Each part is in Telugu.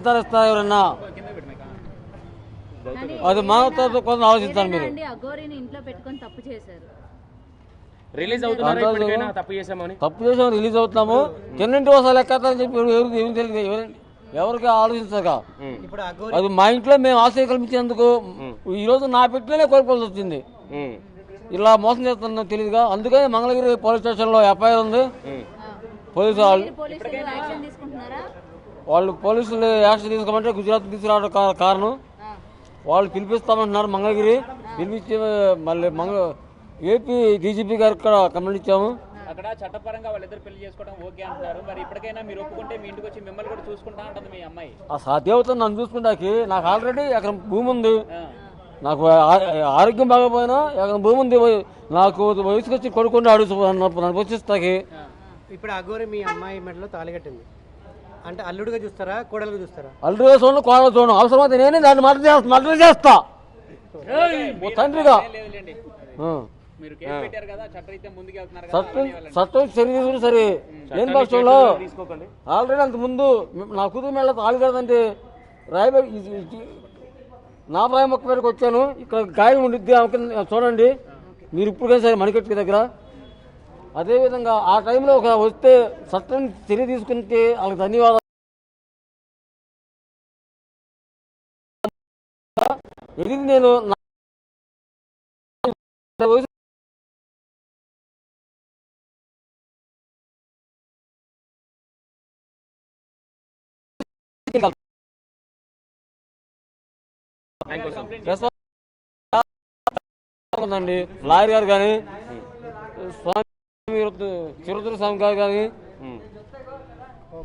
ఎవరన్నా అది మానవత కోసం ఆలోచిస్తాను. మీరు రిలీజ్ అవుతున్నారు, తప్పు చేసాము రిలీజ్ అవుతున్నాము. తిన్నింటి వస్తాలు ఎక్కని చెప్పి ఏం తెలియదు, ఎవరికి ఆలోచించక. అది మా ఇంట్లో మేము ఆశ్రయం కల్పించేందుకు ఈ రోజు నా పెట్టినే కోల్పోవాల్సి వచ్చింది. ఇలా మోసం చేస్తున్నా తెలియదుగా. అందుకని మంగళగిరి పోలీస్ స్టేషన్ లో ఎఫ్ఐఆర్ ఉంది. పోలీసు వాళ్ళు పోలీసులు యాక్షన్ తీసుకోమంటే గుజరాత్ తీసుకురావడం కారణం. వాళ్ళు పిలిపిస్తామంటున్నారు మంగళగిరి. పిలిపించి మళ్ళీ ఏపీ డీజీపీ గారికి కూడా కంప్లైంట్ ఇచ్చాము. అక్కడ చట్టపరంగా వాళ్ళిద్దరు పెళ్లి చేసుకోవడం ఓకే అంటున్నారు. మరి ఇప్పటికైనా మీరు ఒప్పుకుంటే మీ ఇంటికి వచ్చి మిమ్మల్ని కూడా చూసుకుంటా ఉంటుంది మీ అమ్మాయి. ఆ సాధ్యవుతుంది నన్ను చూసుకుంటాకి. నాకు ఆల్రెడీ ఎకరం భూమి ఉంది. నాకు ఆరోగ్యం బాగపోయినా ఎకరం భూమి ఉంది. నాకు వయసుకు వచ్చి కొడుకున్నాడు నన్ను పోషిస్తాకి. ఇప్పుడు అగోరి మీ అమ్మాయి మెడలో తాళి కట్టింది అంటే అల్లుడుగా చూస్తారా, కోడలుగా చూస్తారా? అల్లుడుగా చూడండి, కోడలు చూడండి. అవసరమైతే నేనే దాన్ని మర్డర్ చేస్తా తండ్రిగా. చట్టం చర్య తీసుకుని సరే. లేని పక్షంలో ఆల్రెడీ అంత ముందు నా కుటుంబం మెళ్ళ తాళి కదంటే రాయబడి నా ప్రాయ మొక్క మీదకి వచ్చాను. ఇక్కడ గాయం ఉండిద్ది చూడండి మీరు. ఇప్పుడు సరే మణికట్టు దగ్గర అదేవిధంగా ఆ టైంలో ఒక వస్తే చట్టం చర్య తీసుకుంటే వాళ్ళకి ధన్యవాదాలు. ఇది నేను అండి లాయర్ గారు కానీ చిరుతుల స్వామి గారు కానీ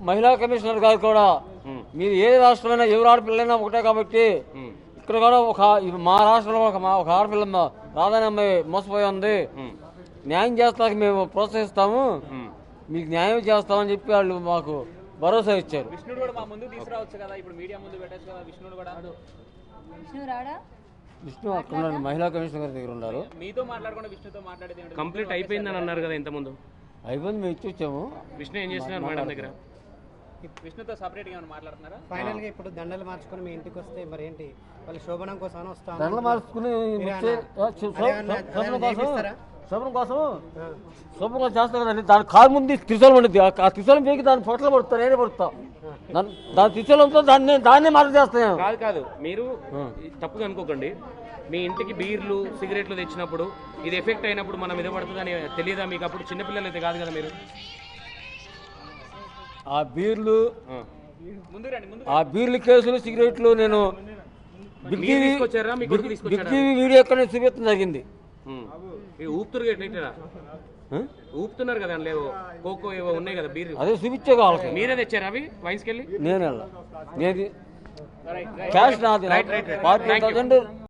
మహిళా కమిషనర్ గారు కూడా మీరు ఏ రాష్ట్రమైనా ఎవరు ఆడపిల్లైనా ఒకటే కాబట్టి ఇక్కడ కూడా మా రాష్ట్రంలో ఒక ఆడపిల్ల రాధాని అమ్మాయి మోసపోయి ఉంది. న్యాయం చేస్తానికి మేము ప్రోత్సహిస్తాము, మీకు న్యాయం చేస్తామని చెప్పి వాళ్ళు మాకు భరోసా ఇచ్చారు. విష్ణు అక్కడ మహిళా కమిషనర్ గారి దగ్గర ఉన్నారు. కంప్లీట్ అయిపోయిందని అన్నారు కదా ఇంతకుముందు. అయిపోయింది, మేము ఇచ్చి వచ్చాము. విష్ణు ఏం చేస్తున్నారు మేడం దగ్గర? విష్ణుతో సపరేట్ గా మాట్లాడుతున్నారా? ఫైనల్ గా ఇప్పుడు దండలు మార్చుకుని మీ ఇంటికి వస్తే మరి ఏంటి, వాళ్ళు శోభనం కోసం వస్తాం. దండలు మార్చుకుని శుభ్రం కోసం చేస్తాం కదండి. దాని కారు ముందు త్రిశూలం ఉండిద్ది. ఆ త్రిశూలం పీకి దాని పొట్టలు పడుతా, నేనే పడుతా. దాని త్రిశూలంతో దాన్నే మార్పు చేస్తాను. కాదు మీరు తప్పుగా అనుకోకండి. మీ ఇంటికి బీర్లు సిగరెట్లు తెచ్చినప్పుడు ఇది ఎఫెక్ట్ అయినప్పుడు మనం మీద పడుతుందని తెలియదా మీకు? అప్పుడు చిన్నపిల్లలు అయితే కాదు కదా మీరు. ఆ బీర్లు కేసులు సిగరెట్లు నేను బిగ్ టీవీ వీడియో ఎక్కడ చూపించడం జరిగింది. ఊపుతున్నారు కదా, లేవో కోకో ఏవో ఉన్నాయి కదా బీర్లు, అదే చూపించే కావాలి. మీరే తెచ్చారు అవి వైన్స్కి వెళ్ళి? నేను క్యాష్ నాది.